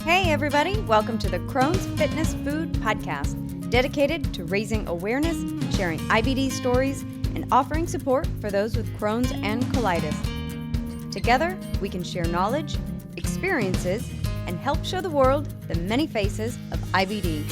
Hey everybody, welcome to the Crohn's Fitness Food Podcast, dedicated to raising awareness, sharing IBD stories, and offering support for those with Crohn's and colitis. Together, we can share knowledge, experiences, and help show the world the many faces of IBD.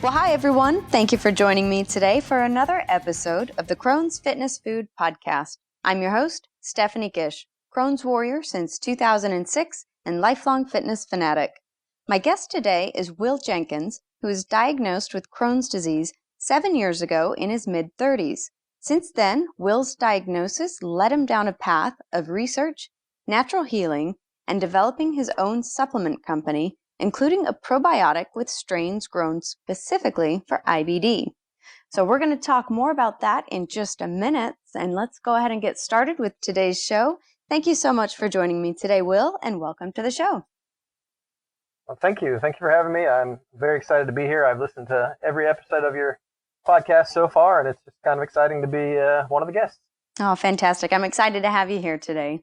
Well, hi everyone. Thank you for joining me today for another episode of the Crohn's Fitness Food Podcast. I'm your host, Stephanie Gish, Crohn's warrior since 2006 and lifelong fitness fanatic. My guest today is Will Jenkins, who was diagnosed with Crohn's disease 7 years ago in his mid-30s. Since then, Will's diagnosis led him down a path of research, natural healing, and developing his own supplement company, including a probiotic with strains grown specifically for IBD. So we're going to talk more about that in just a minute, and let's go ahead and get started with today's show. Thank you so much for joining me today, Will, and welcome to the show. Well, thank you. Thank you for having me. I'm very excited to be here. I've listened to every episode of your podcast so far, and it's just kind of exciting to be one of the guests. Oh, fantastic. I'm excited to have you here today.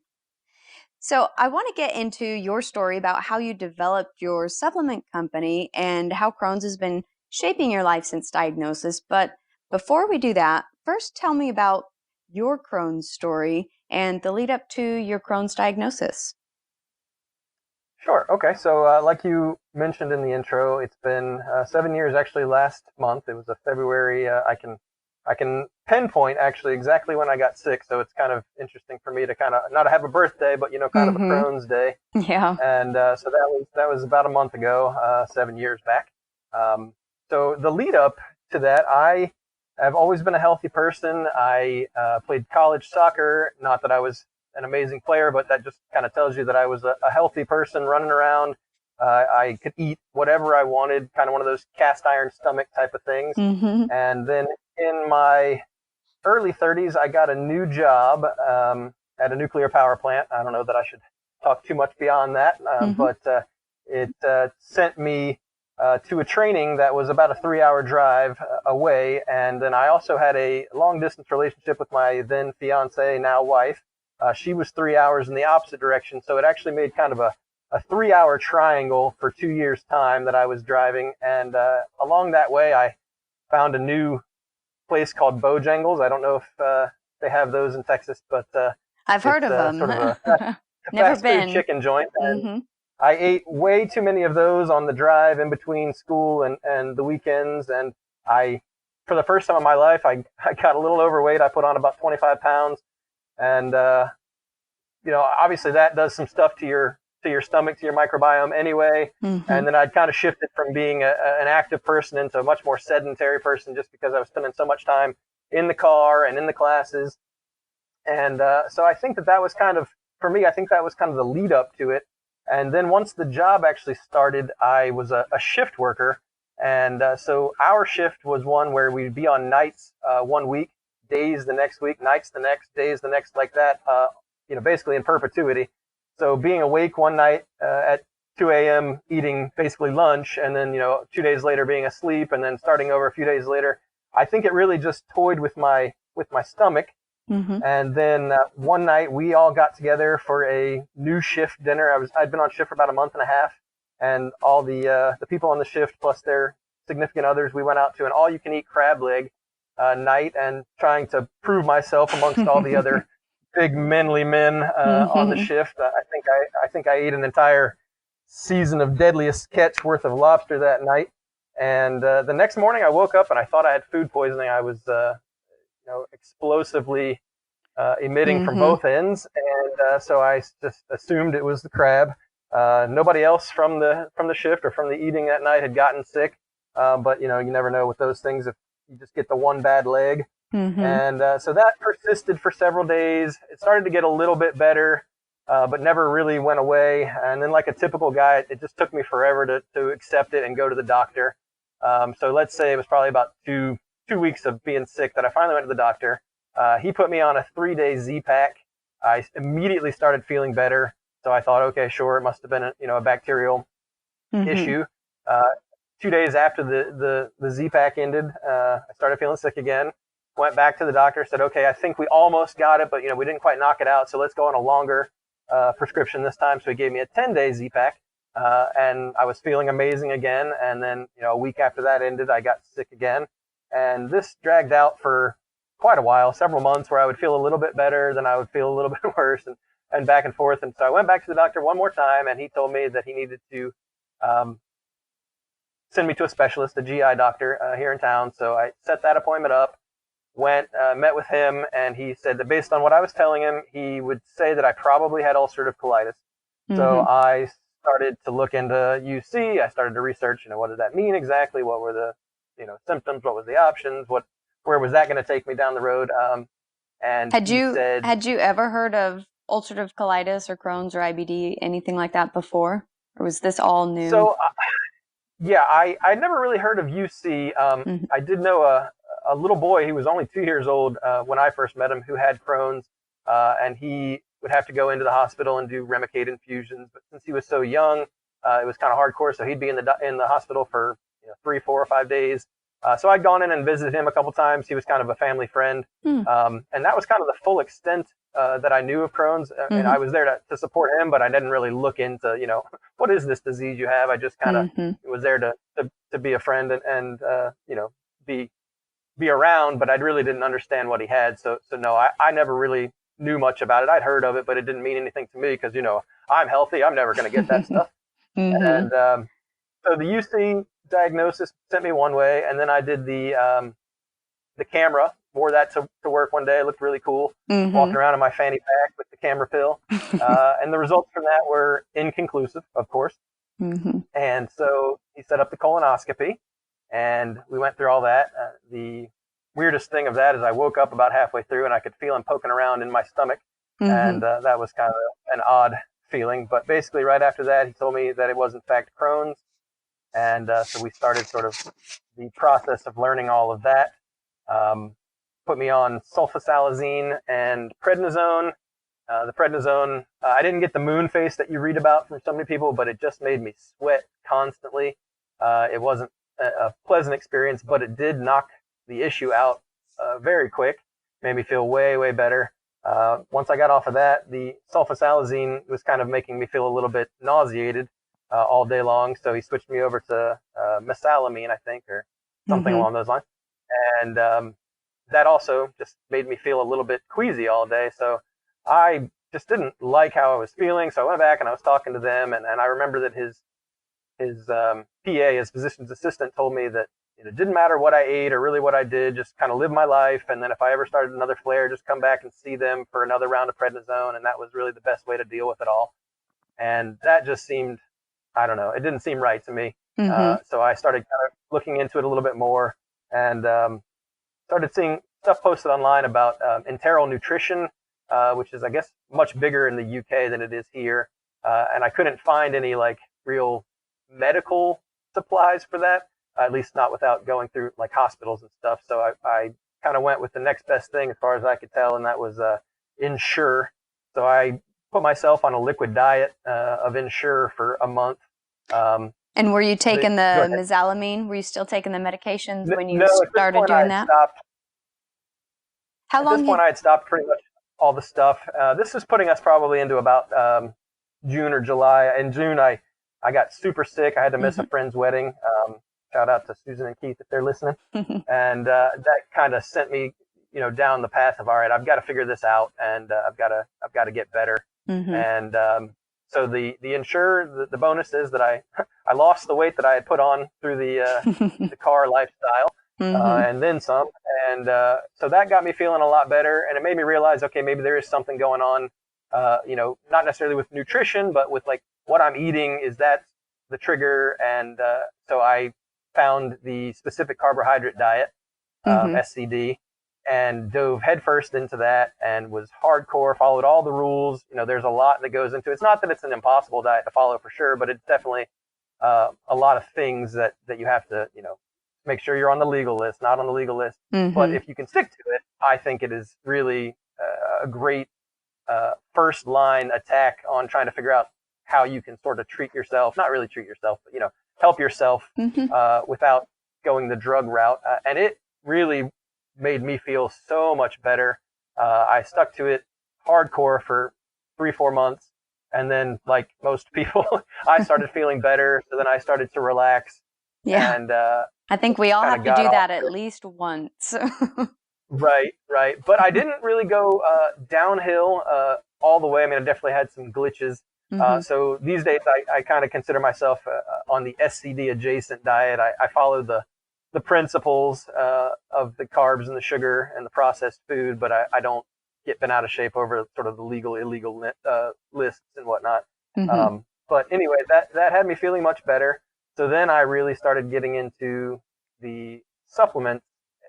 So I want to get into your story about how you developed your supplement company and how Crohn's has been shaping your life since diagnosis. But before we do that, first tell me about your Crohn's story and the lead up to your Crohn's diagnosis. Sure. Okay. So like you mentioned in the intro, it's been 7 years actually last month. It was a February. I can pinpoint actually exactly when I got sick. So it's kind of interesting for me to kind of not have a birthday, but, kind of a Crohn's day. Yeah. And so that was about a month ago, 7 years back. So the lead up to that, I've always been a healthy person. I played college soccer. Not that I was an amazing player, but that just kind of tells you that I was a healthy person running around. I could eat whatever I wanted, kind of one of those cast iron stomach type of things. Mm-hmm. And then in my early 30s, I got a new job at a nuclear power plant. I don't know that I should talk too much beyond that, but it sent me to a training that was about a 3-hour drive away. And then I also had a long distance relationship with my then fiance, now wife. She was 3 hours in the opposite direction. So it actually made kind of a 3-hour triangle for 2 years' time that I was driving. And along that way, I found a new place called Bojangles. I don't know if they have those in Texas, but I've heard of them. Sort of a Never fast been. food chicken joint. And I ate way too many of those on the drive in between school and the weekends. And for the first time in my life, I got a little overweight. I put on about 25 pounds. And, obviously that does some stuff to your stomach, to your microbiome anyway. And then I'd kind of shifted from being an active person into a much more sedentary person just because I was spending so much time in the car and in the classes. And so I think that was kind of, for me, I think that was kind of the lead up to it. And then once the job actually started, I was a shift worker. And so our shift was one where we'd be on nights 1 week, days the next week, nights the next, days the next, like that, basically in perpetuity. So being awake one night at 2 a.m. eating basically lunch, and then, 2 days later being asleep, and then starting over a few days later, I think it really just toyed with my stomach. And then one night we all got together for a new shift dinner. I'd been on shift for about a month and a half, and all the people on the shift plus their significant others, we went out to an all-you-can-eat crab leg night, and trying to prove myself amongst all the other big manly men on the shift. I think I ate an entire season of Deadliest Catch worth of lobster that night. And the next morning I woke up and I thought I had food poisoning. I was explosively emitting from both ends, and so I just assumed it was the crab. Nobody else from the shift or from the eating that night had gotten sick, but you never know with those things if you just get the one bad leg. And so that persisted for several days. It started to get a little bit better, but never really went away. And then, like a typical guy, it just took me forever to accept it and go to the doctor. So let's say it was probably about two weeks of being sick that I finally went to the doctor. He put me on a 3-day Z-Pack. I immediately started feeling better. So I thought, okay, sure, it must have been a bacterial issue. 2 days after the Z-Pack ended, I started feeling sick again. went back to the doctor, said, okay, I think we almost got it, but, we didn't quite knock it out. So let's go on a longer prescription this time. So he gave me a 10-day Z-Pak, and I was feeling amazing again. And then, a week after that ended, I got sick again. And this dragged out for quite a while, several months, where I would feel a little bit better, then I would feel a little bit worse, and back and forth. And so I went back to the doctor one more time, and he told me that he needed to send me to a specialist, a GI doctor here in town. So I set that appointment up, went, met with him, and he said that based on what I was telling him, he would say that I probably had ulcerative colitis. Mm-hmm. So I started to look into UC. I started to research, what did that mean exactly? What were the, symptoms? What was the options? Where was that going to take me down the road? And had you ever heard of ulcerative colitis or Crohn's or IBD, anything like that before? Or was this all new? So, I never really heard of UC. Mm-hmm. I did know a little boy, he was only 2 years old when I first met him, who had Crohn's, and he would have to go into the hospital and do Remicade infusions. But since he was so young, it was kind of hardcore. So he'd be in the hospital for 3, 4, or 5 days. So I'd gone in and visited him a couple times. He was kind of a family friend. And that was kind of the full extent that I knew of Crohn's. And I was there to support him, but I didn't really look into, what is this disease you have? I just kind of was there to be a friend and be around, but I really didn't understand what he had. So no, I never really knew much about it. I'd heard of it, but it didn't mean anything to me because, I'm healthy. I'm never going to get that stuff. And so the UC diagnosis sent me one way, and then I did the camera, wore that to work one day. It looked really cool, walking around in my fanny pack with the camera pill. And the results from that were inconclusive, of course. And so he set up the colonoscopy, and we went through all that. The weirdest thing of that is I woke up about halfway through, and I could feel him poking around in my stomach, and that was kind of an odd feeling. But basically, right after that, he told me that it was, in fact, Crohn's. And so we started sort of the process of learning all of that. Put me on sulfasalazine and prednisone. The prednisone, I didn't get the moon face that you read about from so many people, but it just made me sweat constantly. It wasn't a pleasant experience, but it did knock the issue out very quick. Made me feel way, way better. Once I got off of that, the sulfasalazine was kind of making me feel a little bit nauseated all day long. So he switched me over to mesalamine, I think, or something along those lines. And that also just made me feel a little bit queasy all day. So I just didn't like how I was feeling. So I went back and I was talking to them. And I remember that his PA, his physician's assistant, told me that it didn't matter what I ate or really what I did, just kind of live my life. And then if I ever started another flare, just come back and see them for another round of prednisone. And that was really the best way to deal with it all. And that just seemed, I don't know, it didn't seem right to me. So I started kind of looking into it a little bit more, and started seeing stuff posted online about enteral nutrition, which is, I guess, much bigger in the UK than it is here. And I couldn't find any like real medical supplies for that, at least not without going through like hospitals and stuff. So I kind of went with the next best thing as far as I could tell, and that was Ensure. So I put myself on a liquid diet of Ensure for a month. And were you taking the mesalamine? Were you still taking the medications when you started doing that? How long? At this point, I had stopped pretty much all the stuff. This is putting us probably into about June or July. In June, I got super sick. I had to miss a friend's wedding. Shout out to Susan and Keith if they're listening. And that kind of sent me, down the path of, all right, I've got to figure this out, and I've got to get better. And so the Ensure, the bonus is that I lost the weight that I had put on through the car lifestyle, and then some. And so that got me feeling a lot better, and it made me realize, okay, maybe there is something going on, not necessarily with nutrition, but with like what I'm eating. Is that the trigger? And so I found the Specific Carbohydrate Diet, SCD, and dove headfirst into that and was hardcore, followed all the rules. There's a lot that goes into it. It's not that it's an impossible diet to follow for sure, but it's definitely a lot of things that you have to, make sure you're on the legal list, not on the legal list. But if you can stick to it, I think it is really a great first line attack on trying to figure out how you can sort of treat yourself, not really treat yourself, but, help yourself without going the drug route. And it really made me feel so much better. I stuck to it hardcore for 3-4 months. And then, like most people, I started feeling better. So then I started to relax. Yeah. And I think we all have to do that at least once. Right. But I didn't really go downhill all the way. I mean, I definitely had some glitches. So these days, I kind of consider myself on the SCD adjacent diet. I follow the principles of the carbs and the sugar and the processed food, but I don't get bent out of shape over sort of the legal, illegal lists and whatnot. But anyway, that had me feeling much better. So then I really started getting into the supplements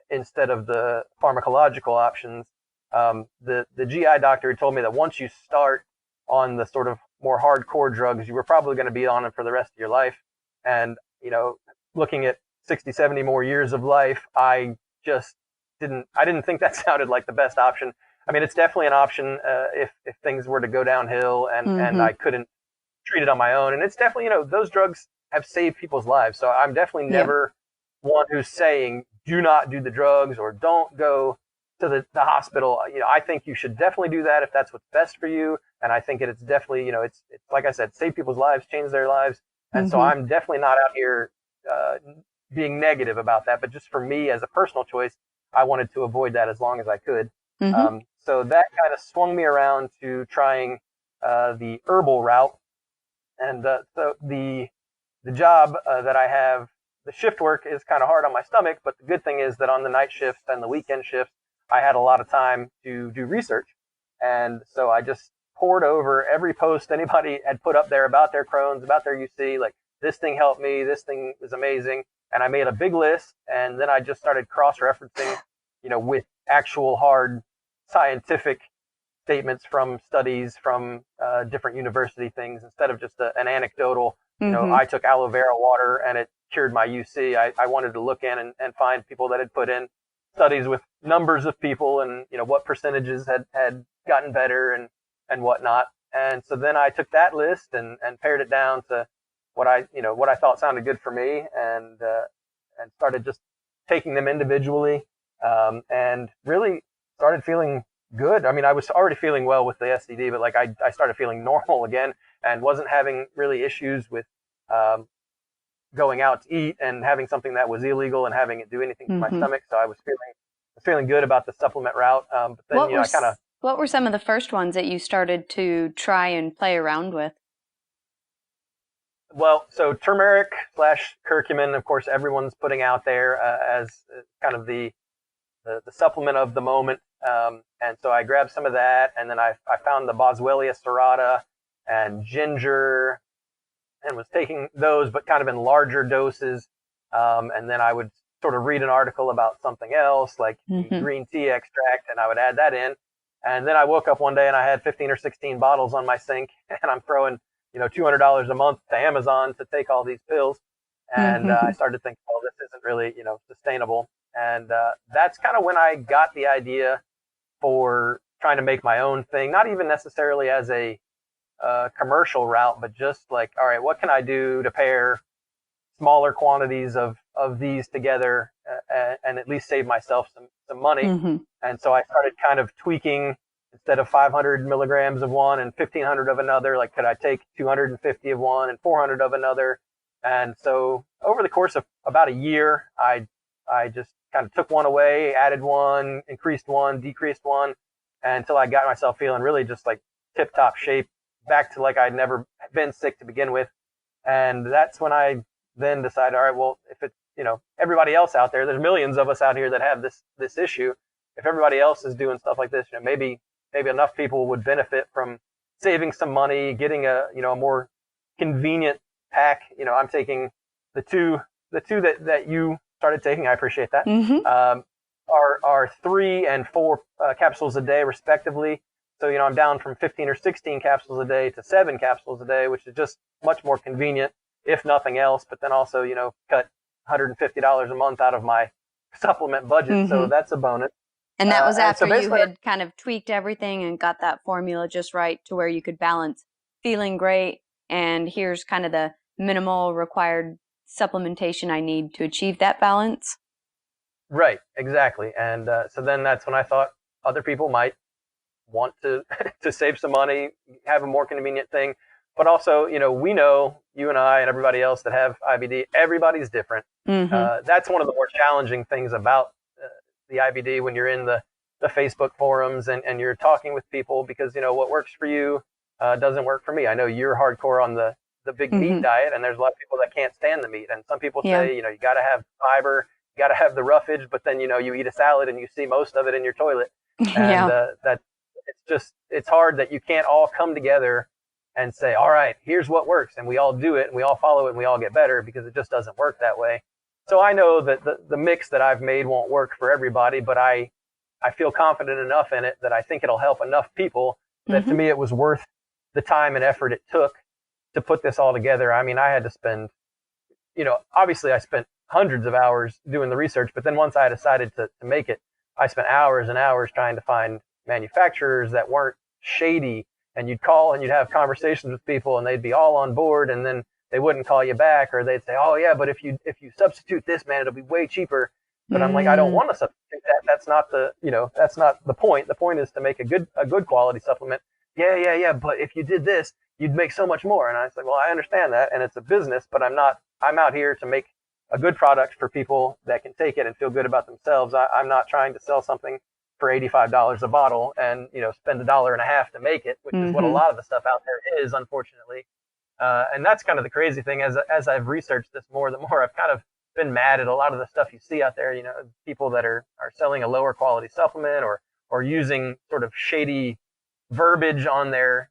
instead of the pharmacological options. The GI doctor had told me that once you start on the sort of more hardcore drugs, you were probably going to be on them for the rest of your life. And, looking at 60, 70 more years of life, I just didn't think that sounded like the best option. I mean, it's definitely an option if things were to go downhill and I couldn't treat it on my own. And it's definitely, those drugs have saved people's lives. So I'm definitely never one who's saying, do not do the drugs or don't go to the hospital. I think you should definitely do that if that's what's best for you. And I think it's definitely, it's like I said, save people's lives, change their lives. And so I'm definitely not out here being negative about that. But just for me as a personal choice, I wanted to avoid that as long as I could. So that kind of swung me around to trying the herbal route. And so the job that I have, the shift work is kind of hard on my stomach, but the good thing is that on the night shifts and the weekend shifts, I had a lot of time to do research. And so I just poured over every post anybody had put up there about their Crohn's, about their UC, like this thing helped me, this thing is amazing. And I made a big list, and then I just started cross-referencing, with actual hard scientific statements from studies from different university things instead of just an anecdotal, I took aloe vera water and it cured my UC. I wanted to look in and find people that had put in studies with numbers of people and, what percentages had gotten better and whatnot. And so then I took that list and pared it down to what I thought sounded good for me and started just taking them individually and really started feeling good. I mean, I was already feeling well with the STD, but like I started feeling normal again and wasn't having really issues with going out to eat and having something that was illegal and having it do anything to my stomach. So I was feeling good about the supplement route. But then, what were some of the first ones that you started to try and play around with? Well, so turmeric / curcumin, of course, everyone's putting out there as kind of the supplement of the moment. And so I grabbed some of that, and then I found the Boswellia serrata and ginger, and was taking those, but kind of in larger doses. And then I would sort of read an article about something else, like green tea extract, and I would add that in. And then I woke up one day and I had 15 or 16 bottles on my sink, and I'm throwing, $200 a month to Amazon to take all these pills. And I started to think, oh, this isn't really, sustainable. And that's kind of when I got the idea for trying to make my own thing, not even necessarily as a commercial route, but just like, all right, what can I do to pair smaller quantities of these together and at least save myself some money. And so I started kind of tweaking, instead of 500 milligrams of one and 1500 of another, like could I take 250 of one and 400 of another? And so over the course of about a year, I just kind of took one away, added one, increased one, decreased one, until I got myself feeling really just like tip-top shape, back to like I'd never been sick to begin with. And that's when I then decided, all right, well, if it's, everybody else out there, there's millions of us out here that have this issue. If everybody else is doing stuff like this, maybe enough people would benefit from saving some money, getting a more convenient pack. I'm taking the two that you started taking. I appreciate that. Are 3 and 4 capsules a day respectively. So, I'm down from 15 or 16 capsules a day to 7 capsules a day, which is just much more convenient, if nothing else. But then also, cut $150 a month out of my supplement budget. So that's a bonus. And that was after you had kind of tweaked everything and got that formula just right to where you could balance feeling great. And here's kind of the minimal required supplementation I need to achieve that balance. Right, exactly. And so then that's when I thought other people might want to to save some money, have a more convenient thing. But also, we know, you and I and everybody else that have IBD, everybody's different. Mm-hmm. That's one of the more challenging things about the IBD when you're in the Facebook forums and you're talking with people, because what works for you doesn't work for me. I know you're hardcore on the big meat Mm-hmm. diet, and there's a lot of people that can't stand the meat. And some people Yeah. say, you got to have fiber, you got to have the roughage, but then you eat a salad and you see most of it in your toilet, and Yeah. it's hard that you can't all come together and say, all right, here's what works, and we all do it and we all follow it and we all get better, because it just doesn't work that way. So I know that the mix that I've made won't work for everybody, but I feel confident enough in it that I think it'll help enough people that Mm-hmm. to me it was worth the time and effort it took to put this all together. I mean, I had to spend, obviously I spent hundreds of hours doing the research, but then once I decided to make it, I spent hours and hours trying to find manufacturers that weren't shady. And you'd call and you'd have conversations with people and they'd be all on board, and then they wouldn't call you back, or they'd say, oh yeah, but if you substitute this, man, it'll be way cheaper. But I'm like, I don't Mm-hmm. want to substitute that. That's not the point. The point is to make a good quality supplement. Yeah. But if you did this, you'd make so much more. And I was like, well, I understand that, and it's a business, but I'm out here to make a good product for people that can take it and feel good about themselves. I'm not trying to sell something for $85 a bottle and spend $1.50 to make it, which is what a Mm-hmm. lot of the stuff out there is, unfortunately. And that's kind of the crazy thing. As I've researched this more, the more I've kind of been mad at a lot of the stuff you see out there. People that are selling a lower quality supplement, or using sort of shady verbiage on their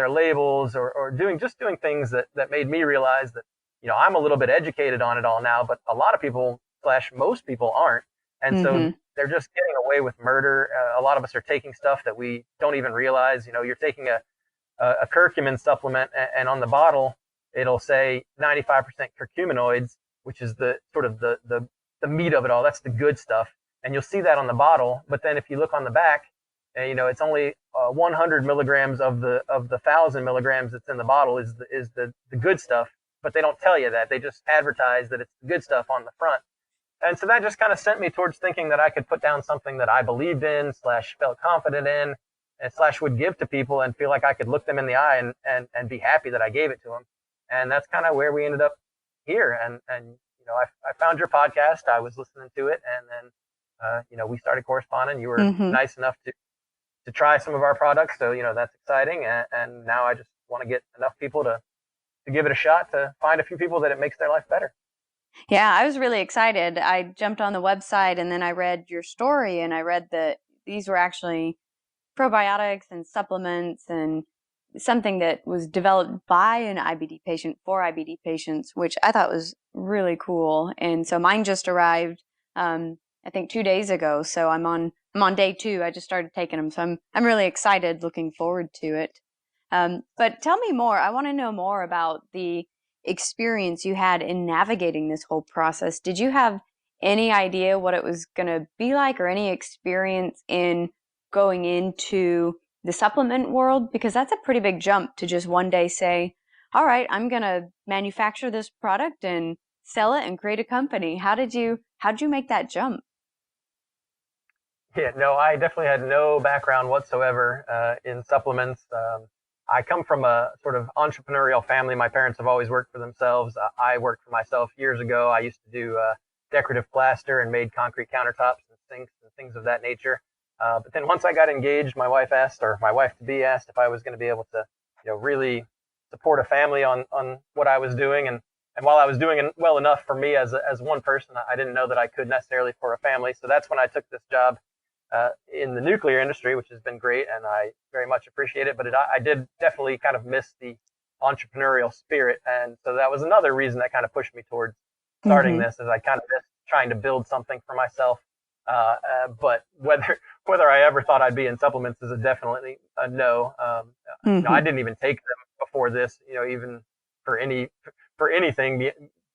labels, or doing things that made me realize that I'm a little bit educated on it all now, but a lot of people / most people aren't, and so Mm-hmm. they're just getting away with murder. A lot of us are taking stuff that we don't even realize. You're taking a curcumin supplement, and on the bottle it'll say 95% curcuminoids, which is the sort of the meat of it all. That's the good stuff, and you'll see that on the bottle. But then if you look on the back, it's only 100 milligrams of the 1,000 milligrams that's in the bottle is the good stuff. But they don't tell you that. They just advertise that it's the good stuff on the front. And so that just kind of sent me towards thinking that I could put down something that I believed in / felt confident in, and / would give to people and feel like I could look them in the eye and be happy that I gave it to them. And that's kind of where we ended up here. And I found your podcast. I was listening to it, and then we started corresponding. You were Mm-hmm. nice enough to try some of our products, so that's exciting. And now I just want to get enough people to give it a shot, to find a few people that it makes their life better. Yeah, I was really excited. I jumped on the website and then I read your story, and I read that these were actually probiotics and supplements, and something that was developed by an IBD patient for IBD patients, which I thought was really cool. And so mine just arrived, I think 2 days ago. So I'm on day 2. I just started taking them, so I'm really excited, looking forward to it. But tell me more. I want to know more about the experience you had in navigating this whole process. Did you have any idea what it was going to be like, or any experience in going into the supplement world? Because that's a pretty big jump to just one day say, all right, I'm going to manufacture this product and sell it and create a company. How'd you make that jump? Yeah, no, I definitely had no background whatsoever in supplements. I come from a sort of entrepreneurial family. My parents have always worked for themselves. I worked for myself years ago. I used to do decorative plaster and made concrete countertops and sinks and things of that nature. But then once I got engaged, my wife to be asked if I was going to be able to, really support a family on what I was doing. And while I was doing well enough for me as one person, I didn't know that I could necessarily for a family. So that's when I took this job in the nuclear industry, which has been great, and I very much appreciate it. But I did definitely kind of miss the entrepreneurial spirit, and so that was another reason that kind of pushed me towards starting Mm-hmm. this, is I kind of missed trying to build something for myself. But whether I ever thought I'd be in supplements is definitely a no. I Mm-hmm. didn't even take them before this. Even for anything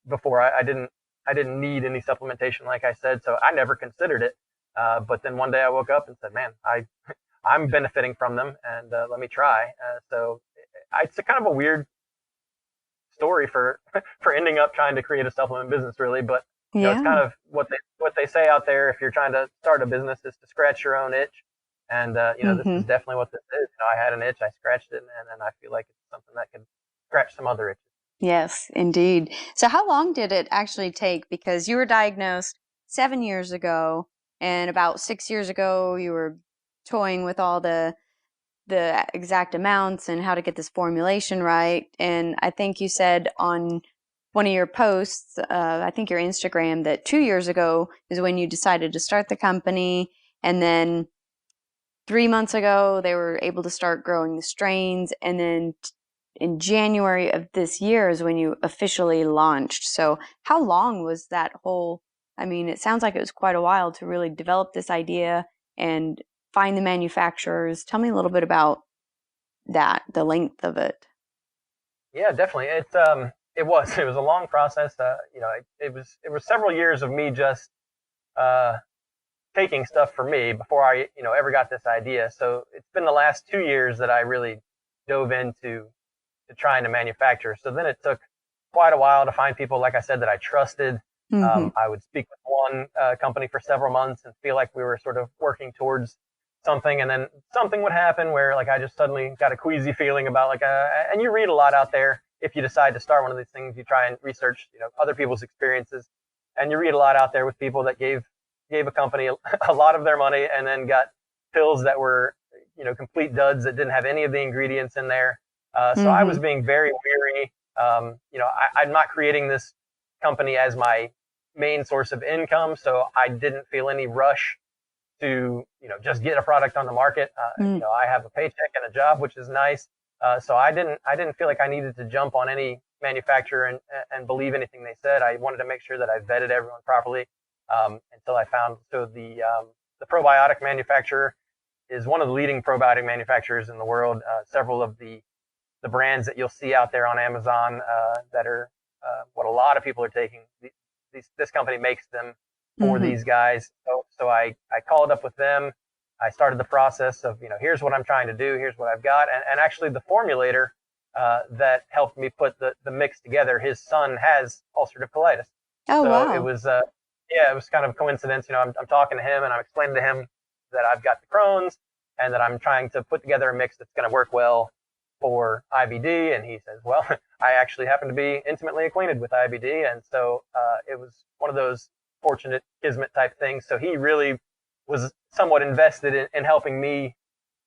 before, I didn't need any supplementation, like I said, so I never considered it. But then one day I woke up and said, man, I'm benefiting from them, and let me try. So it's a kind of a weird story for for ending up trying to create a supplement business, really. But You know, it's kind Yeah. of what they say out there. If you're trying to start a business, is to scratch your own itch. And you know, this Hmm. is definitely what this is. You know, I had an itch, I scratched it, and I feel like it's something that could scratch some other itches. Yes, indeed. So how long did it actually take? Because you were diagnosed 7 years ago, and about 6 years ago, you were toying with all the exact amounts and how to get this formulation right. And I think you said on one of your posts, I think your Instagram, that 2 years ago is when you decided to start the company. And then 3 months ago, they were able to start growing the strains. And then in January of this year is when you officially launched. So how long was that whole, I mean, it sounds like it was quite a while to really develop this idea and find the manufacturers. Tell me a little bit about that, the length of it. Yeah, definitely. It was it was a long process. You know, it was several years of me just uh, taking stuff for me before I ever got this idea. So it's been the last 2 years that I really dove into to trying to manufacture. So then it took quite a while to find people, like I said, that I trusted. Mm-hmm. I would speak with one company for several months and feel like we were sort of working towards something, and then something would happen where like I just suddenly got a queasy feeling about like and you read a lot out there. If you decide to start one of these things, you try and research other people's experiences, and you read a lot out there with people that gave a company a lot of their money and then got pills that were complete duds that didn't have any of the ingredients in there. So I Mm-hmm. was being very weary. I'm not creating this company as my main source of income, so I didn't feel any rush to just get a product on the market. Mm. I have a paycheck and a job, which is nice. So I didn't feel like I needed to jump on any manufacturer and believe anything they said. I wanted to make sure that I vetted everyone properly until I found the probiotic manufacturer is one of the leading probiotic manufacturers in the world. Several of the brands that you'll see out there on Amazon that are what a lot of people are taking. This company makes them for Mm-hmm. these guys. So I called up with them. I started the process of, here's what I'm trying to do. Here's what I've got. And actually the formulator that helped me put the mix together, his son has ulcerative colitis. Oh, So it wow. was, it was kind of a coincidence. I'm talking to him and I'm explaining to him that I've got the Crohn's and that I'm trying to put together a mix that's going to work well for IBD. And he says, well, I actually happen to be intimately acquainted with IBD. And so it was one of those fortunate kismet type things. So he really was somewhat invested in helping me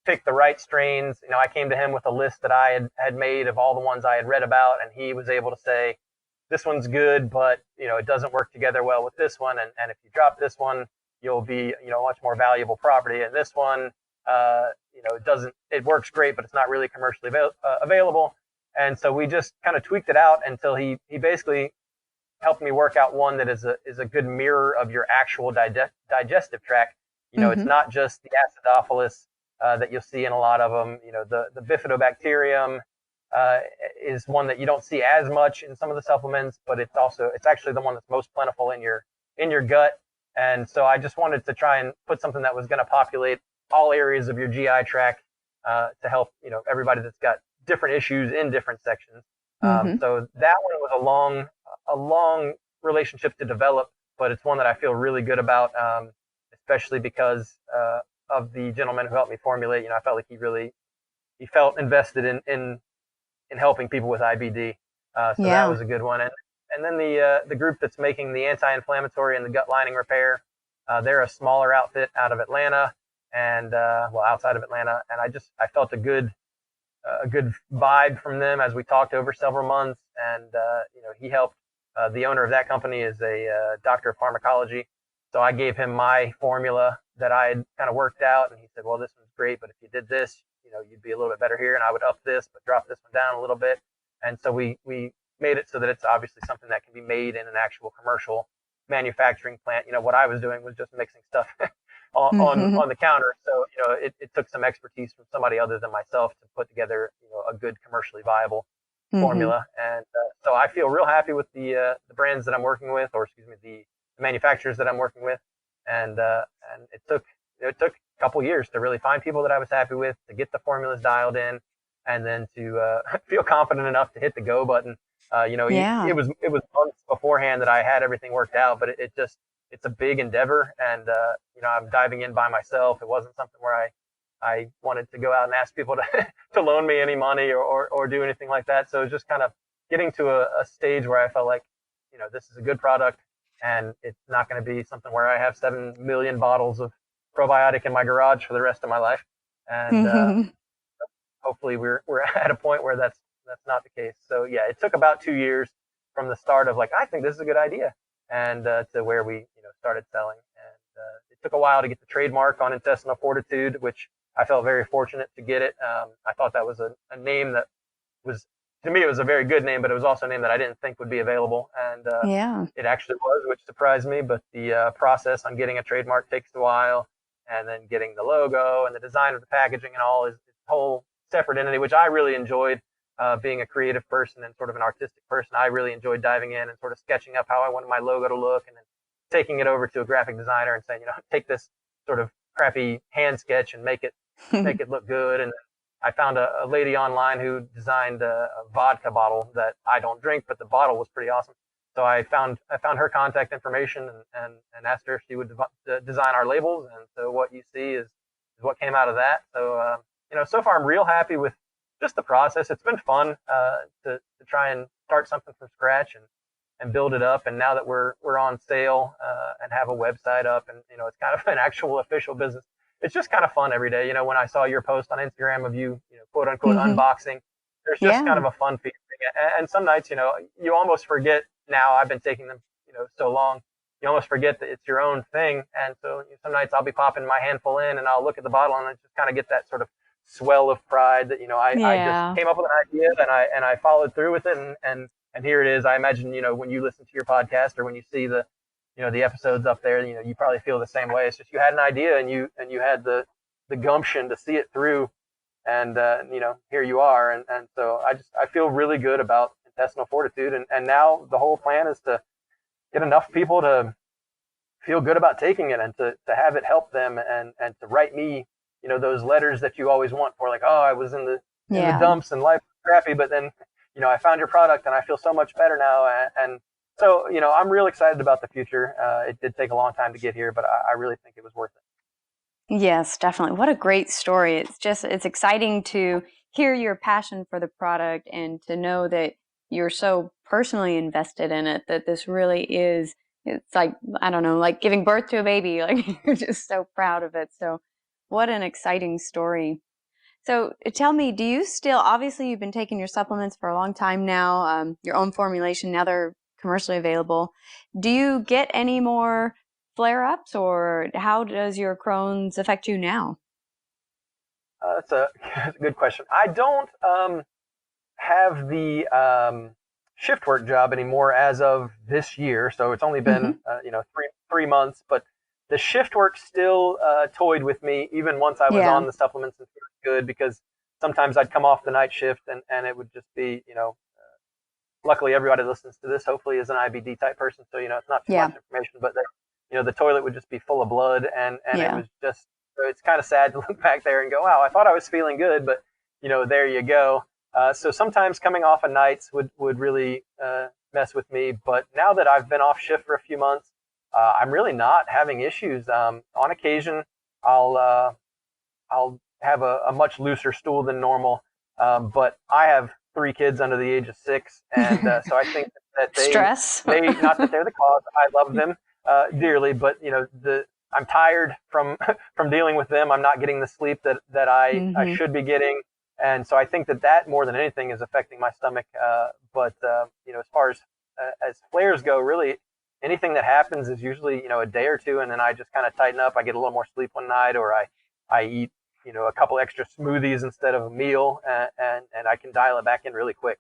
pick the right strains. I came to him with a list that I had made of all the ones I had read about, and he was able to say, this one's good, but it doesn't work together well with this one. And if you drop this one, you'll be much more valuable property. And this one, it works great, but it's not really commercially available. And so we just kind of tweaked it out until he basically helped me work out one that is a good mirror of your actual digestive tract. It's Mm-hmm. not just the acidophilus that you'll see in a lot of them. The bifidobacterium is one that you don't see as much in some of the supplements, but it's actually the one that's most plentiful in your gut. And so I just wanted to try and put something that was going to populate all areas of your GI tract to help everybody that's got different issues in different sections. Mm-hmm. So that one was a long relationship to develop, but it's one that I feel really good about, especially because of the gentleman who helped me formulate. I felt like he felt invested in helping people with IBD. So that Yeah. was a good one. And then the group that's making the anti-inflammatory and the gut lining repair, they're a smaller outfit out of Atlanta and outside of Atlanta. And I felt a good vibe from them as we talked over several months. And he helped. The owner of that company is a doctor of pharmacology. So I gave him my formula that I had kind of worked out, and he said, "Well, this one's great, but if you did this, you'd be a little bit better here." And I would up this, but drop this one down a little bit. And so we made it so that it's obviously something that can be made in an actual commercial manufacturing plant. What I was doing was just mixing stuff Mm-hmm. on the counter. So it took some expertise from somebody other than myself to put together a good commercially viable Mm-hmm. formula. And so I feel real happy with the brands that I'm working with, or excuse me, the manufacturers that I'm working with. And it took a couple years to really find people that I was happy with, to get the formulas dialed in, and then to feel confident enough to hit the go button Yeah. It was months beforehand that I had everything worked out, but it's a big endeavor, and I'm diving in by myself. It wasn't something where I wanted to go out and ask people to to loan me any money or do anything like that. So it was just kind of getting to a stage where I felt like, this is a good product, and it's not going to be something where I have 7 million bottles of probiotic in my garage for the rest of my life. And hopefully we're at a point where that's not the case. So yeah, it took about 2 years from the start of like, I think this is a good idea, and to where we started selling. And it took a while to get the trademark on Intestinal Fortitude, which I felt very fortunate to get it. I thought that was a name that was, to me, it was a very good name, but it was also a name that I didn't think would be available. And it actually was, which surprised me. But the process on getting a trademark takes a while, and then getting the logo and the design of the packaging and all is a whole separate entity, which I really enjoyed. Being a creative person and sort of an artistic person, I really enjoyed diving in and sort of sketching up how I wanted my logo to look, and then taking it over to a graphic designer and saying, take this sort of crappy hand sketch and make it look good. And I found a lady online who designed a vodka bottle that I don't drink, but the bottle was pretty awesome. So I found her contact information and asked her if she would design our labels. And so what you see is what came out of that. So so far I'm real happy with just the process. It's been fun to try and start something from scratch and build it up. And now that we're on sale and have a website up, and it's kind of an actual official business, it's just kind of fun every day. When I saw your post on Instagram of you quote unquote unboxing, there's just kind of a fun feeling. And some nights you almost forget. Now I've been taking them so long, you almost forget that it's your own thing. And so some nights I'll be popping my handful in, and I'll look at the bottle and I just kind of get that sort of swell of pride that I just came up with an idea and I followed through with it, and here it is. I imagine when you listen to your podcast or when you see the the episodes up there, you probably feel the same way. It's just you had an idea and you had the gumption to see it through, and here you are. And so I feel really good about Intestinal Fortitude, and now the whole plan is to get enough people to feel good about taking it, and to have it help them, and to write me those letters that you always want for, like, oh, I was in the dumps and life was crappy, but then I found your product and I feel so mumuch better now. And so I'm real excited about the future. It did take a long time to get here, but I really think it was worth it. Yes, definitely. What a great story. It's exciting to hear your passion for the product and to know that you're so personally invested in it, that this really is, it's like, I don't know, like giving birth to a baby. Like, you're just so proud of it. So what an exciting story. So tell me, do you still, obviously you've been taking your supplements for a long time now, your own formulation, now they're commercially available. Do you get any more flare-ups, or how does your Crohn's affect you now? That's a good question. I don't have the shift work job anymore as of this year, so it's only been 3 months, but the shift work still toyed with me even once I was on the supplements and feeling good, because sometimes I'd come off the night shift and it would just be, luckily everybody that listens to this hopefully is an IBD type person, so it's not too much information, but the toilet would just be full of blood, and it was just, so it's kind of sad to look back there and go, wow, I thought I was feeling good, but there you go. So sometimes coming off of nights would really mess with me, but now that I've been off shift for a few months, I'm really not having issues. On occasion, I'll have a much looser stool than normal, but I have 3 kids under the age of 6, and so I think that stress. Not that they're the cause. I love them dearly, but I'm tired from dealing with them. I'm not getting the sleep that I should be getting, and so I think that more than anything is affecting my stomach. But as far as flares go, really, anything that happens is usually, a day or two, and then I just kind of tighten up. I get a little more sleep one night, or I eat, a couple extra smoothies instead of a meal, and I can dial it back in really quick.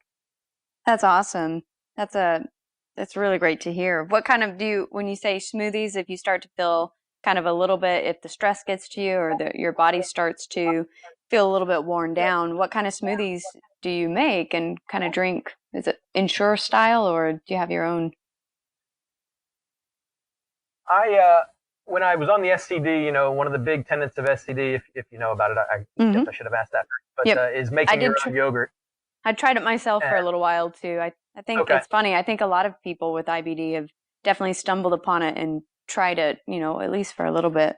That's awesome. That's really great to hear. What kind of when you say smoothies, if you start to feel kind of a little bit, if the stress gets to you or your body starts to feel a little bit worn down, what kind of smoothies do you make and kind of drink? Is it Ensure style, or do you have your own? When I was on the SCD, one of the big tenets of SCD, if you know about it, I guess I should have asked that, but is making your own yogurt. I tried it myself for a little while too. I think Okay. it's funny. I think a lot of people with IBD have definitely stumbled upon it and tried it, at least for a little bit.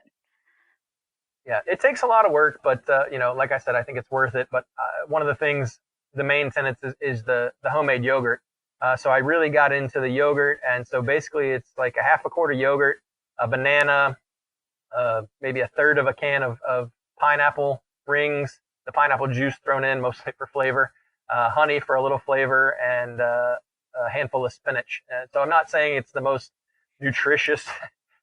Yeah, it takes a lot of work, but like I said, I think it's worth it. But one of the things, the main tenets is the homemade yogurt. So I really got into the yogurt, and so basically it's like a half a quart of yogurt, a banana, maybe a third of a can of pineapple rings, the pineapple juice thrown in mostly for flavor, honey for a little flavor, and a handful of spinach. And so I'm not saying it's the most nutritious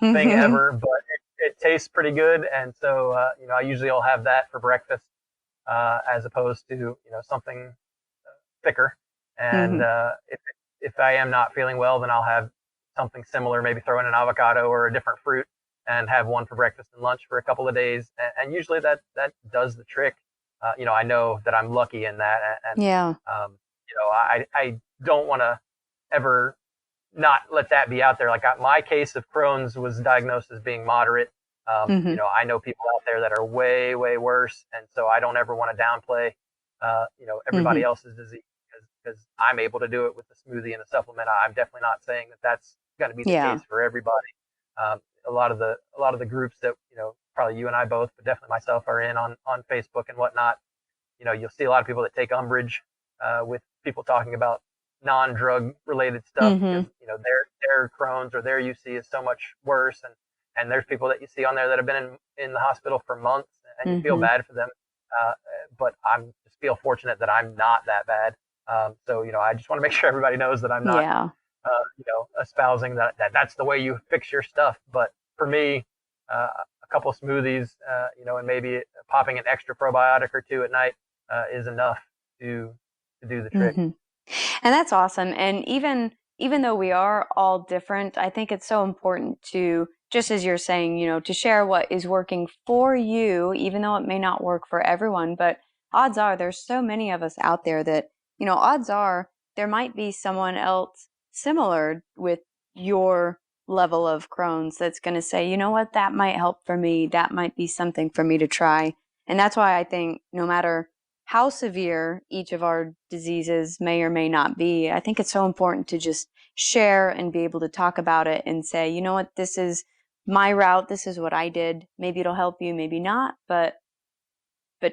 thing Mm-hmm. ever, but it tastes pretty good. And so, I usually will have that for breakfast, as opposed to, something thicker. And, Mm-hmm. if I am not feeling well, then I'll have something similar, maybe throw in an avocado or a different fruit and have one for breakfast and lunch for a couple of days. And usually that does the trick. I know that I'm lucky in that. And, Yeah. I don't want to ever not let that be out there. Like my case of Crohn's was diagnosed as being moderate. Mm-hmm. I know people out there that are way, way worse. And so I don't ever want to downplay, Mm-hmm. everybody else's disease because I'm able to do it with a smoothie and a supplement. I'm definitely not saying that that's going to be the Yeah. case for everybody. Um, a lot of the groups that, probably you and I both, but definitely myself are in on Facebook and whatnot. You'll see a lot of people that take umbrage, with people talking about non-drug related stuff Mm-hmm. because their Crohn's or their UC is so much worse, and there's people that you see on there that have been in the hospital for months, and you feel Mm-hmm. bad for them. Uh, but I'm just feel fortunate that I'm not that bad. So I just want to make sure everybody knows that I'm not, Yeah. espousing that's the way you fix your stuff. But for me, a couple smoothies, and maybe popping an extra probiotic or two at night, is enough to do the trick. Mm-hmm. And that's awesome. And even though we are all different, I think it's so important to, just as you're saying, to share what is working for you, even though it may not work for everyone. But odds are there's so many of us out there that, odds are there might be someone else similar with your level of Crohn's that's going to say, you know what, that might help for me. That might be something for me to try. And that's why I think no matter how severe each of our diseases may or may not be, I think it's so important to just share and be able to talk about it and say, you know what, this is my route. This is what I did. Maybe it'll help you, maybe not, but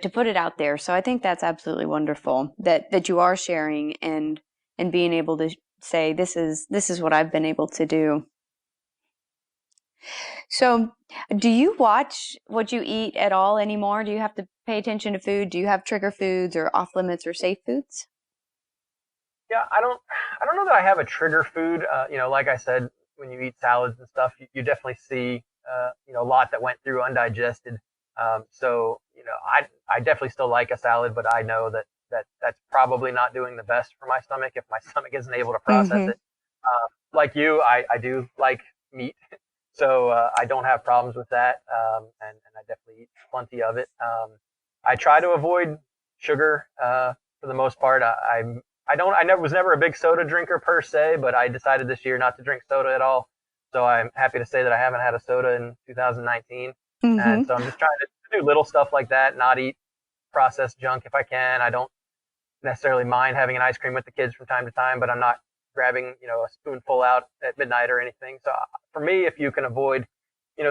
to put it out there. So I think that's absolutely wonderful that you are sharing and being able to say this is what I've been able to do. So, do you watch what you eat at all anymore? Do you have to pay attention to food? Do you have trigger foods or off limits or safe foods? Yeah, I don't know that I have a trigger food. Like I said, when you eat salads and stuff, you definitely see, a lot that went through undigested. So, I definitely still like a salad, but I know that's probably not doing the best for my stomach if my stomach isn't able to process Mm-hmm. it. Like you, I do like meat, so I don't have problems with that, and I definitely eat plenty of it. I try to avoid sugar, for the most part. I was never a big soda drinker per se, but I decided this year not to drink soda at all. So I'm happy to say that I haven't had a soda in 2019, and Mm-hmm. so I'm just trying to do little stuff like that, not eat processed junk if I can. I don't necessarily mind having an ice cream with the kids from time to time, but I'm not grabbing, a spoonful out at midnight or anything. So for me, if you can avoid,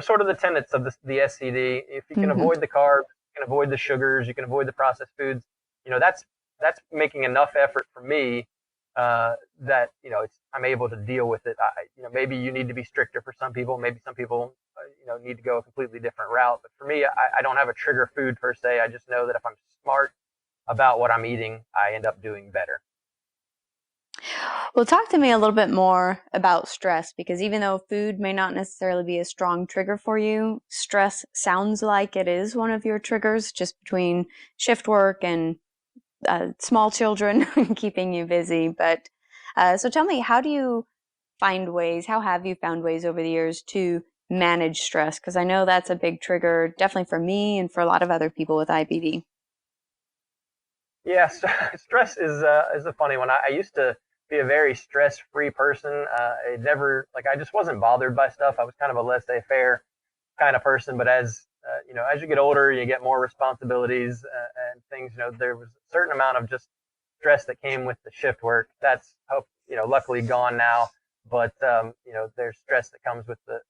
sort of the tenets of the SCD, if you can Mm-hmm. avoid the carbs, you can avoid the sugars, you can avoid the processed foods, that's making enough effort for me, that, I'm able to deal with it. Maybe you need to be stricter for some people. Maybe some people, need to go a completely different route. But for me, I don't have a trigger food per se. I just know that if I'm smart about what I'm eating, I end up doing better. Well, talk to me a little bit more about stress, because even though food may not necessarily be a strong trigger for you, stress sounds like it is one of your triggers, just between shift work and small children keeping you busy. But so tell me, how have you found ways over the years to manage stress? Because I know that's a big trigger, definitely for me and for a lot of other people with IBD. Yeah, stress is a funny one. I used to be a very stress free person. It never like I just wasn't bothered by stuff. I was kind of a laissez faire kind of person. But as you get older, you get more responsibilities, and things. There was a certain amount of just stress that came with the shift work. That's luckily gone now, but, there's stress that comes with the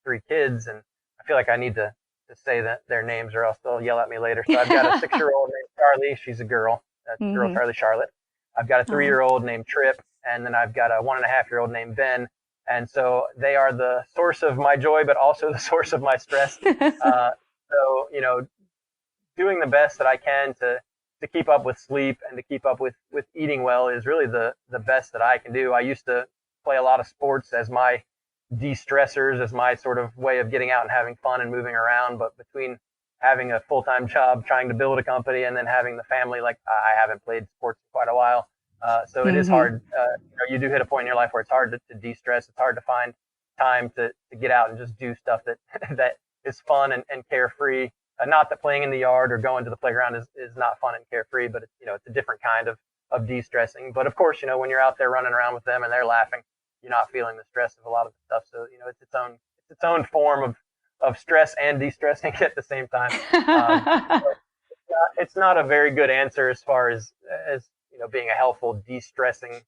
3 kids, and I feel like I need to say that their names or else they'll yell at me later. So I've got a 6-year-old named Charlie. She's a girl. That's girl Charlie Charlotte. I've got a 3-year-old named Trip, and then I've got a 1.5-year-old named Ben. And so they are the source of my joy, but also the source of my stress. So, doing the best that I can to keep up with sleep and to keep up with eating well is really the best that I can do. I used to play a lot of sports as my de-stressors, as my sort of way of getting out and having fun and moving around. But between having a full-time job, trying to build a company, and then having the family, like I haven't played sports in quite a while. So it is hard. You do hit a point in your life where it's hard to de-stress. It's hard to find time to get out and just do stuff that that is fun and carefree. Not that playing in the yard or going to the playground is not fun and carefree, but it's a different kind of de-stressing. But of course, when you're out there running around with them and they're laughing, you're not feeling the stress of a lot of the stuff. So it's its own form of stress and de-stressing at the same time. It's not a very good answer as far as being a helpful de-stressing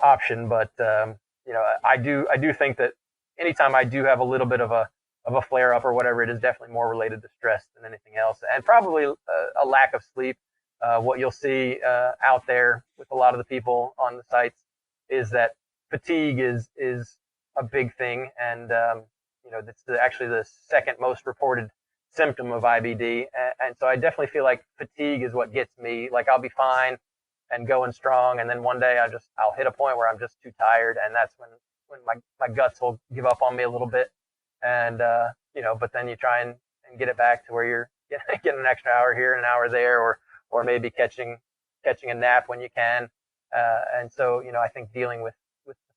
option, but I do think that anytime I do have a little bit of a flare up or whatever, it is definitely more related to stress than anything else, and probably a lack of sleep. What you'll see out there with a lot of the people on the sites is that fatigue is a big thing, and that's actually the second most reported symptom of IBD, and so I definitely feel like fatigue is what gets me. Like I'll be fine and going strong, and then one day I'll hit a point where I'm just too tired, and that's when my guts will give up on me a little bit, and but then you try and get it back to where you're getting an extra hour here and an hour there, or maybe catching a nap when you can, and so I think dealing with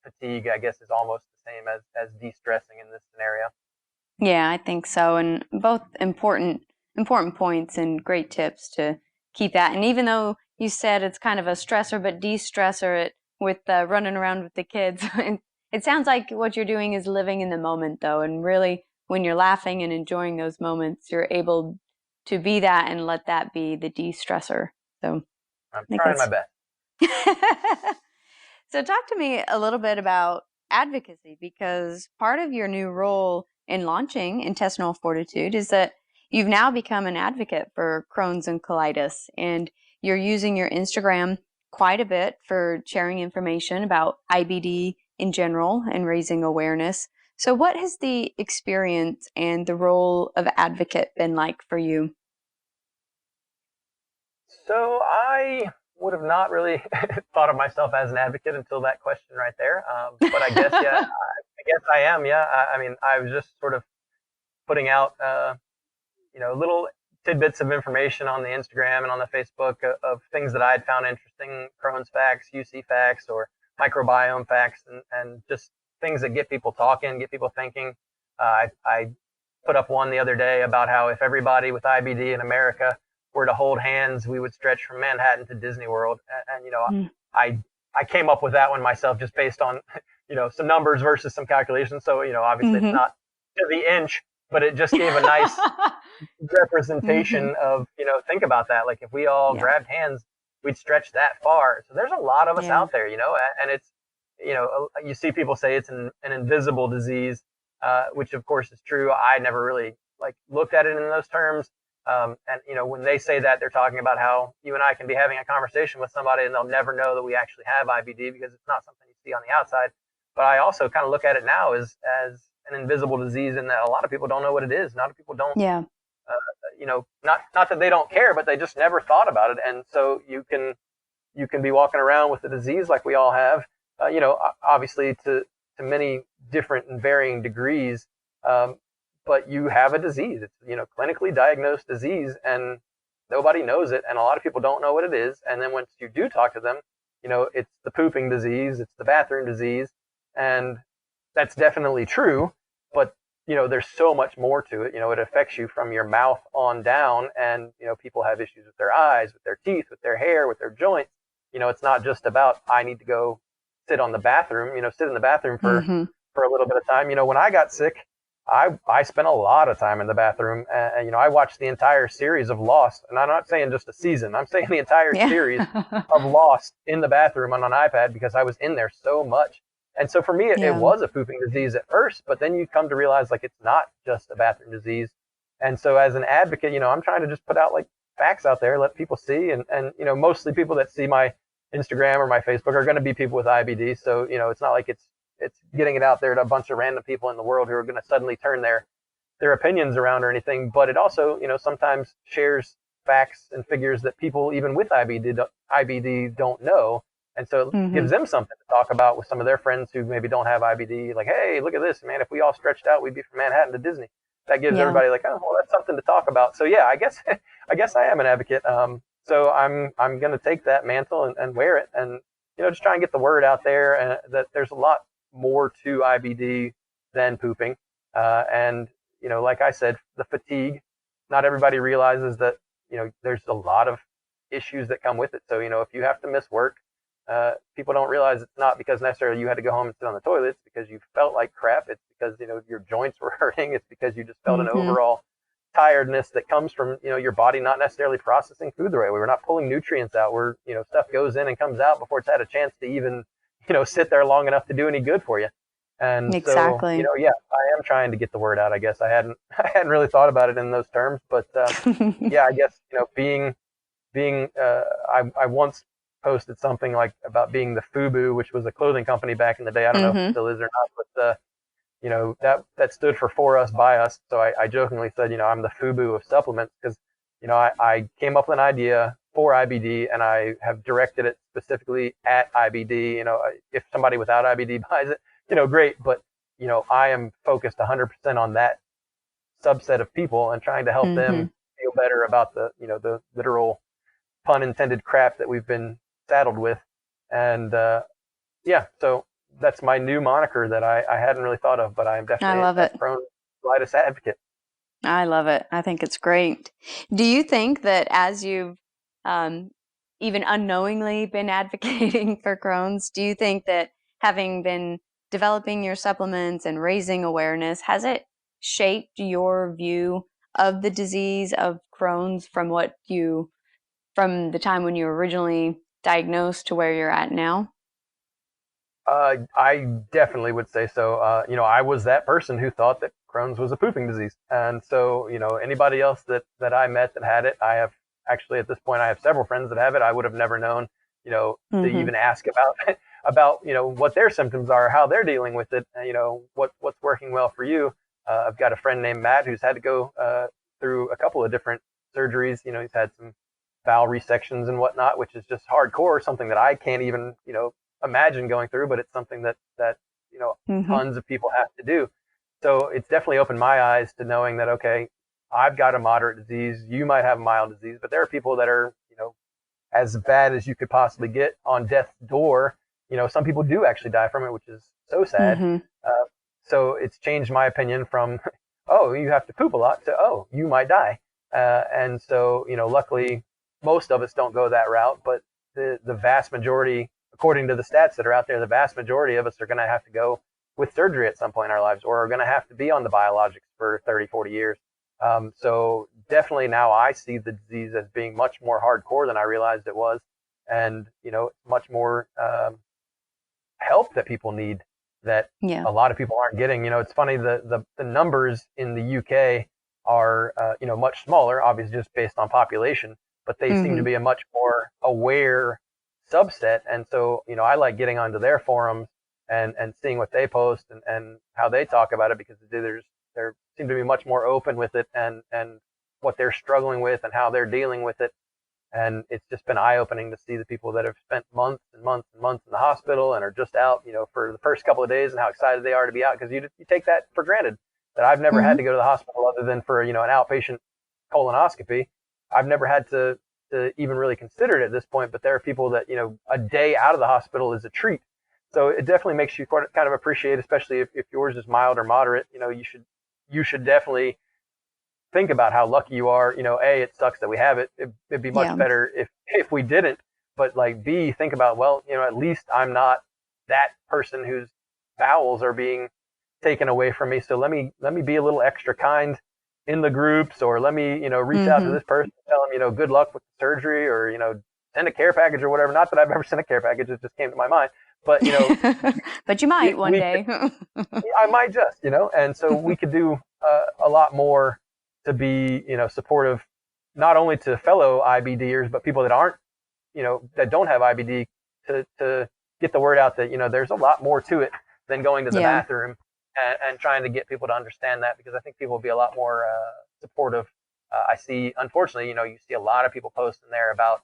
fatigue, I guess, is almost the same as de-stressing in this scenario. Yeah, I think so. And both important points and great tips to keep that. And even though you said it's kind of a stressor, but de-stressor it with running around with the kids, it sounds like what you're doing is living in the moment, though. And really, when you're laughing and enjoying those moments, you're able to be that and let that be the de-stressor. So I'm trying my best. So talk to me a little bit about advocacy, because part of your new role in launching Intestinal Fortitude is that you've now become an advocate for Crohn's and colitis, and you're using your Instagram quite a bit for sharing information about IBD in general and raising awareness. So what has the experience and the role of advocate been like for you? So I would have not really thought of myself as an advocate until that question right there. But I guess, yeah, I guess I am. Yeah. I mean, I was just sort of putting out, little tidbits of information on the Instagram and on the Facebook of things that I had found interesting, Crohn's facts, UC facts, or microbiome facts, and just things that get people talking, get people thinking. I put up one the other day about how if everybody with IBD in America were to hold hands, we would stretch from Manhattan to Disney World. And I came up with that one myself just based on, some numbers versus some calculations. So, obviously it's not to the inch, but it just gave a nice representation of, think about that. Like if we all grabbed hands, we'd stretch that far. So there's a lot of us out there, and it's, you see people say it's an invisible disease, which of course is true. I never really looked at it in those terms. And when they say that, they're talking about how you and I can be having a conversation with somebody and they'll never know that we actually have IBD because it's not something you see on the outside. But I also kind of look at it now as an invisible disease, in that a lot of people don't know what it is. A lot of people don't, not that they don't care, but they just never thought about it. And so you can be walking around with a disease like we all have, obviously to many different and varying degrees. But you have a disease. It's, clinically diagnosed disease, and nobody knows it. And a lot of people don't know what it is. And then once you do talk to them, it's the pooping disease, it's the bathroom disease. And that's definitely true. But, there's so much more to it. It affects you from your mouth on down. And, people have issues with their eyes, with their teeth, with their hair, with their joints. It's not just about, I need to go sit in the bathroom for a little bit of time. When I got sick, I spent a lot of time in the bathroom, and I watched the entire series of Lost, and I'm not saying just a season. I'm saying the entire series of Lost in the bathroom on an iPad because I was in there so much. And so for me, it was a pooping disease at first, but then you come to realize like it's not just a bathroom disease. And so as an advocate, I'm trying to just put out like facts out there, let people see, and mostly people that see my Instagram or my Facebook are going to be people with IBD. So it's not like it's getting it out there to a bunch of random people in the world who are going to suddenly turn their opinions around or anything. But it also, sometimes shares facts and figures that people even with IBD don't know. And so it gives them something to talk about with some of their friends who maybe don't have IBD. Like, hey, look at this, man. If we all stretched out, we'd be from Manhattan to Disney. That gives everybody like, oh, well, that's something to talk about. So yeah, I guess I am an advocate. So I'm going to take that mantle and wear it, and just try and get the word out there, and that there's a lot more to IBD than pooping. And like I said, the fatigue. Not everybody realizes that there's a lot of issues that come with it. So if you have to miss work, people don't realize it's not because necessarily you had to go home and sit on the toilet. It's because you felt like crap. It's because your joints were hurting. It's because you just felt an overall tiredness that comes from your body not necessarily processing food the right way. We're not pulling nutrients out. Stuff goes in and comes out before it's had a chance to even sit there long enough to do any good for you. And exactly. so I am trying to get the word out. I guess I hadn't really thought about it in those terms, but I guess I once posted something like about being the FUBU, which was a clothing company back in the day. I don't know if it still is or not, but that stood for us by us. So I jokingly said, I'm the FUBU of supplements because I came up with an idea for IBD, and I have directed it specifically at IBD. If somebody without IBD buys it, great. But, I am focused 100% on that subset of people and trying to help them feel better about the literal pun intended crap that we've been saddled with. And, so that's my new moniker that I hadn't really thought of, but I'm definitely a Crohn's colitis advocate. I love it. I think it's great. Do you think that as you've even unknowingly been advocating for Crohn's, do you think that having been developing your supplements and raising awareness, has it shaped your view of the disease of Crohn's from the time when you were originally diagnosed to where you're at now? I definitely would say so. I was that person who thought that Crohn's was a pooping disease. And so, anybody else that I met that had it, I have actually at this point, I have several friends that have it. I would have never known, to even ask about, what their symptoms are, how they're dealing with it, what's working well for you. I've got a friend named Matt who's had to go through a couple of different surgeries. He's had some bowel resections and whatnot, which is just hardcore, something that I can't even, imagine going through, but it's something that tons of people have to do. So it's definitely opened my eyes to knowing that, okay, I've got a moderate disease, you might have a mild disease, but there are people that are, as bad as you could possibly get, on death's door. Some people do actually die from it, which is so sad. So it's changed my opinion from, oh, you have to poop a lot, to, oh, you might die. And so, luckily most of us don't go that route, but the vast majority, according to the stats that are out there, the vast majority of us are going to have to go with surgery at some point in our lives, or are going to have to be on the biologics for 30, 40 years. So definitely now I see the disease as being much more hardcore than I realized it was. And, much more help that people need that a lot of people aren't getting. It's funny, the numbers in the UK are, much smaller, obviously just based on population, but they seem to be a much more aware subset. And so, I like getting onto their forums and seeing what they post and how they talk about it, because they seem to be much more open with it and what they're struggling with and how they're dealing with it. And it's just been eye-opening to see the people that have spent months and months and months in the hospital and are just out, for the first couple of days, and how excited they are to be out, because you take that for granted. That I've never had to go to the hospital other than for, an outpatient colonoscopy. I've never had to even really consider it at this point, but there are people that, a day out of the hospital is a treat. So it definitely makes you kind of appreciate, especially if yours is mild or moderate, you should definitely think about how lucky you are. A, it sucks that we have it. It'd be much better if we didn't, but like B, think about, well, at least I'm not that person whose bowels are being taken away from me. So let me be a little extra kind in the groups, or let me, reach out to this person, tell them, good luck with the surgery, or, send a care package or whatever. Not that I've ever sent a care package. It just came to my mind. But, but you might one day. I might just, and so we could do a lot more to be, supportive, not only to fellow IBDers, but people that aren't, that don't have IBD, to get the word out that, there's a lot more to it than going to the bathroom and trying to get people to understand that, because I think people will be a lot more supportive. I see, unfortunately, you see a lot of people posting there about,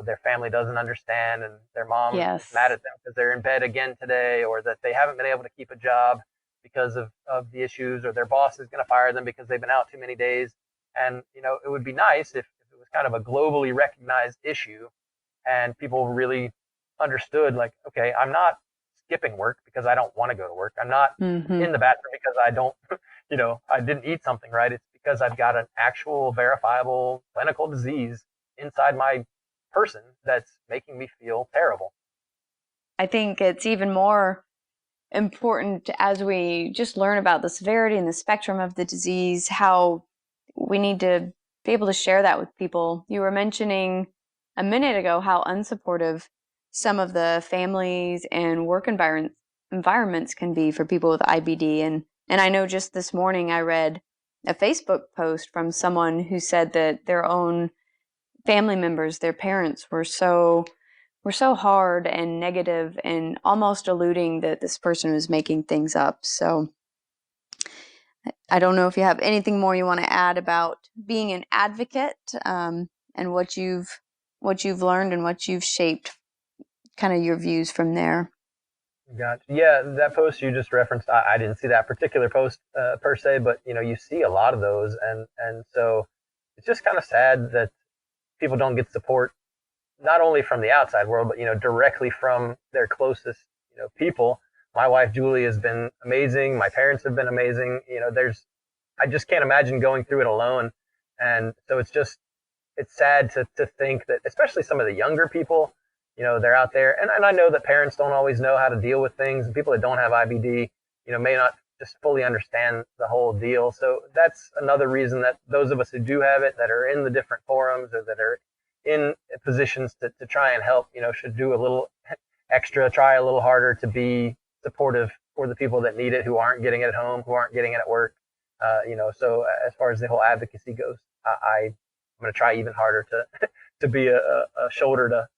their family doesn't understand, and their mom is mad at them because they're in bed again today, or that they haven't been able to keep a job because of the issues, or their boss is going to fire them because they've been out too many days. And, it would be nice if it was kind of a globally recognized issue and people really understood, like, okay, I'm not skipping work because I don't want to go to work. I'm not in the bathroom because I don't, I didn't eat something right. It's because I've got an actual verifiable clinical disease inside my person that's making me feel terrible. I think it's even more important as we just learn about the severity and the spectrum of the disease, how we need to be able to share that with people. You were mentioning a minute ago how unsupportive some of the families and work environments can be for people with IBD. And I know just this morning I read a Facebook post from someone who said that their own family members, their parents, were so hard and negative and almost alluding that this person was making things up. So I don't know if you have anything more you want to add about being an advocate, and what you've learned and what you've shaped, kind of your views from there. Gotcha. Yeah, that post you just referenced, I didn't see that particular post per se, but you see a lot of those, and so it's just kind of sad that people don't get support, not only from the outside world, but directly from their closest people. My wife Julie has been amazing. My parents have been amazing. I just can't imagine going through it alone, and so it's sad to think that, especially some of the younger people, they're out there, and I know that parents don't always know how to deal with things, and people that don't have IBD, may not just fully understand the whole deal. So that's another reason that those of us who do have it, that are in the different forums, or that are in positions to try and help, should do a little extra, try a little harder to be supportive for the people that need it, who aren't getting it at home, who aren't getting it at work. So as far as the whole advocacy goes, I'm going to try even harder to be a shoulder to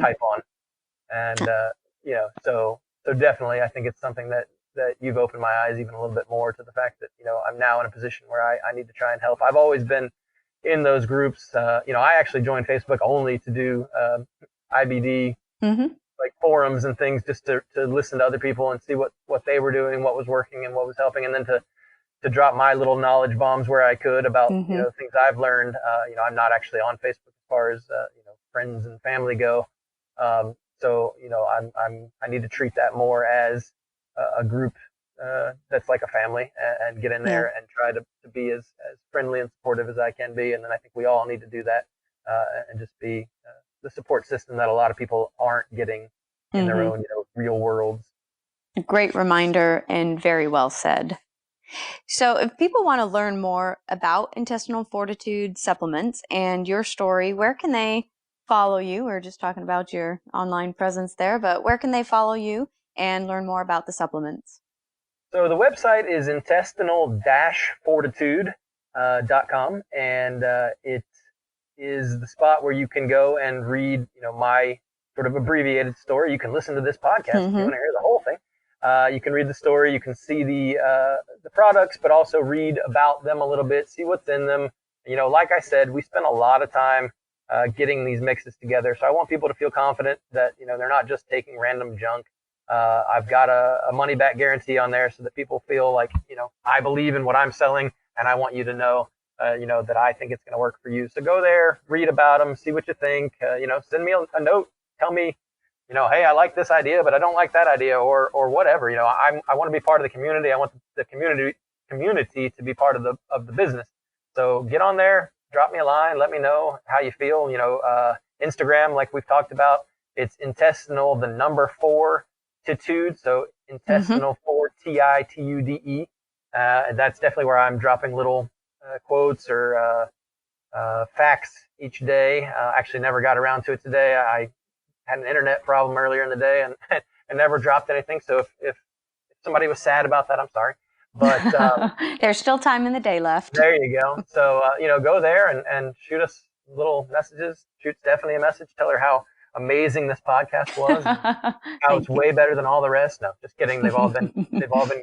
type on. And, so definitely I think it's something that you've opened my eyes even a little bit more to the fact that, I'm now in a position where I need to try and help. I've always been in those groups. I actually joined Facebook only to do IBD like forums and things, just to listen to other people and see what they were doing, what was working and what was helping, and then to drop my little knowledge bombs where I could about things I've learned. I'm not actually on Facebook as far as friends and family go. So I need to treat that more as a group that's like a family, and get in there and try to be as friendly and supportive as I can be. And then I think we all need to do that, and just be the support system that a lot of people aren't getting in their own real worlds. Great reminder, and very well said. So if people want to learn more about Intestinal Fortitude supplements and your story, where can they follow you? We're just talking about your online presence there, but where can they follow you and learn more about the supplements? So the website is intestinal-fortitude.com, and it is the spot where you can go and read, my sort of abbreviated story. You can listen to this podcast if you want to hear the whole thing. You can read the story, you can see the products, but also read about them a little bit, see what's in them. Like I said, we spend a lot of time getting these mixes together. So I want people to feel confident that, they're not just taking random junk. I've got a money back guarantee on there so that people feel like, I believe in what I'm selling, and I want you to know, that I think it's going to work for you. So go there, read about them, see what you think, send me a note, tell me, hey, I like this idea, but I don't like that idea, or whatever. I want to be part of the community. I want the community to be part of the business. So get on there, drop me a line, let me know how you feel. Instagram, like we've talked about, it's intestinal, the number 4 titude. So intestinal 4 TITUDE. That's definitely where I'm dropping little quotes or facts each day. Actually never got around to it today. I had an internet problem earlier in the day and and never dropped anything. So if somebody was sad about that, I'm sorry. But there's still time in the day left. There you go. So go there and shoot us little messages. Shoot Stephanie a message. Tell her how amazing this podcast was. How it's way better than all the rest. No, just kidding. They've all been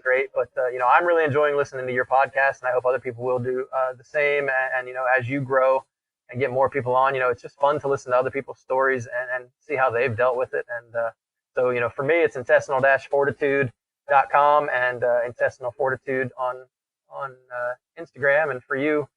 great. But I'm really enjoying listening to your podcast, and I hope other people will do the same. And as you grow and get more people on, it's just fun to listen to other people's stories and see how they've dealt with it. And so for me, it's intestinal-fortitude.com and Intestinal Fortitude on Instagram. And for you,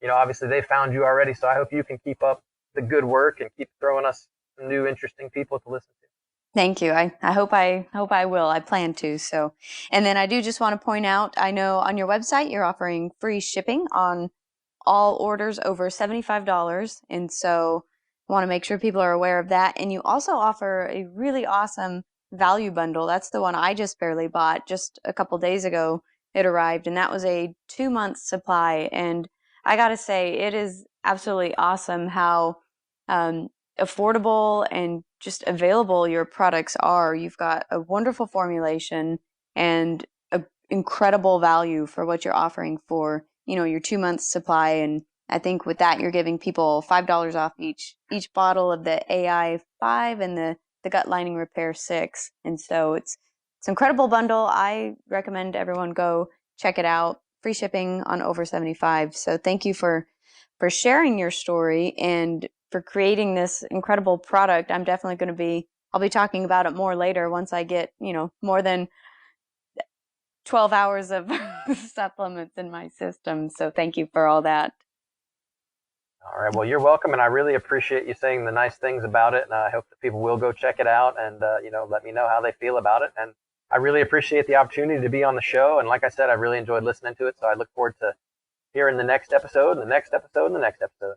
obviously they found you already. So I hope you can keep up the good work and keep throwing us some new interesting people to listen to. Thank you. I hope I will. I plan to. So, and then I do just want to point out, I know on your website, you're offering free shipping on all orders over $75. And so I want to make sure people are aware of that. And you also offer a really awesome value bundle. That's the one I just barely bought just a couple days ago. It arrived, and that was a 2-month supply. And I got to say, it is absolutely awesome how affordable and just available your products are. You've got a wonderful formulation and an incredible value for what you're offering for, your 2-month supply. And I think with that, you're giving people $5 off each bottle of the AI 5 and the gut lining repair 6. And so it's an incredible bundle. I recommend everyone go check it out. Free shipping on over 75. So thank you for sharing your story and for creating this incredible product. I'm definitely I'll be talking about it more later once I get, more than 12 hours of supplements in my system. So thank you for all that. All right. Well, you're welcome. And I really appreciate you saying the nice things about it. And I hope that people will go check it out and, let me know how they feel about it. And I really appreciate the opportunity to be on the show. And like I said, I really enjoyed listening to it. So I look forward to hearing the next episode, and the next episode, and the next episode.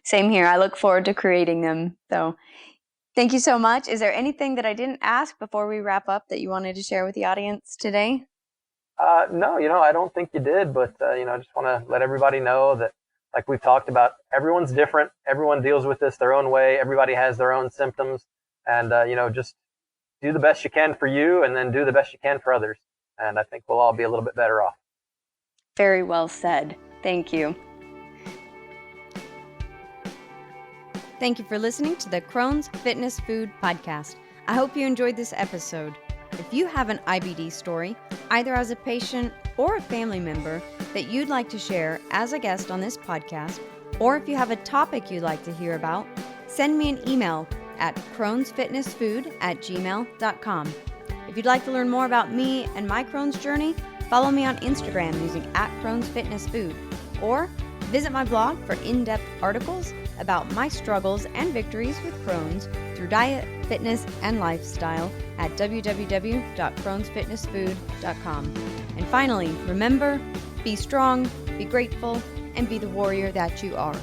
Same here. I look forward to creating them. So thank you so much. Is there anything that I didn't ask before we wrap up that you wanted to share with the audience today? No, I don't think you did. But, I just want to let everybody know that, like we've talked about, everyone's different. Everyone deals with this their own way. Everybody has their own symptoms. And, just do the best you can for you, and then do the best you can for others. And I think we'll all be a little bit better off. Very well said. Thank you. Thank you for listening to the Crohn's Fitness Food Podcast. I hope you enjoyed this episode. If you have an IBD story, either as a patient or a family member that you'd like to share as a guest on this podcast, or if you have a topic you'd like to hear about, send me an email at crohnsfitnessfood@gmail.com. If you'd like to learn more about me and my Crohn's journey, follow me on Instagram using @Crohn'sFitnessFood, or visit my blog for in-depth articles about my struggles and victories with Crohn's through diet, fitness, and lifestyle at www.crohnsfitnessfood.com. And finally, remember, be strong, be grateful, and be the warrior that you are.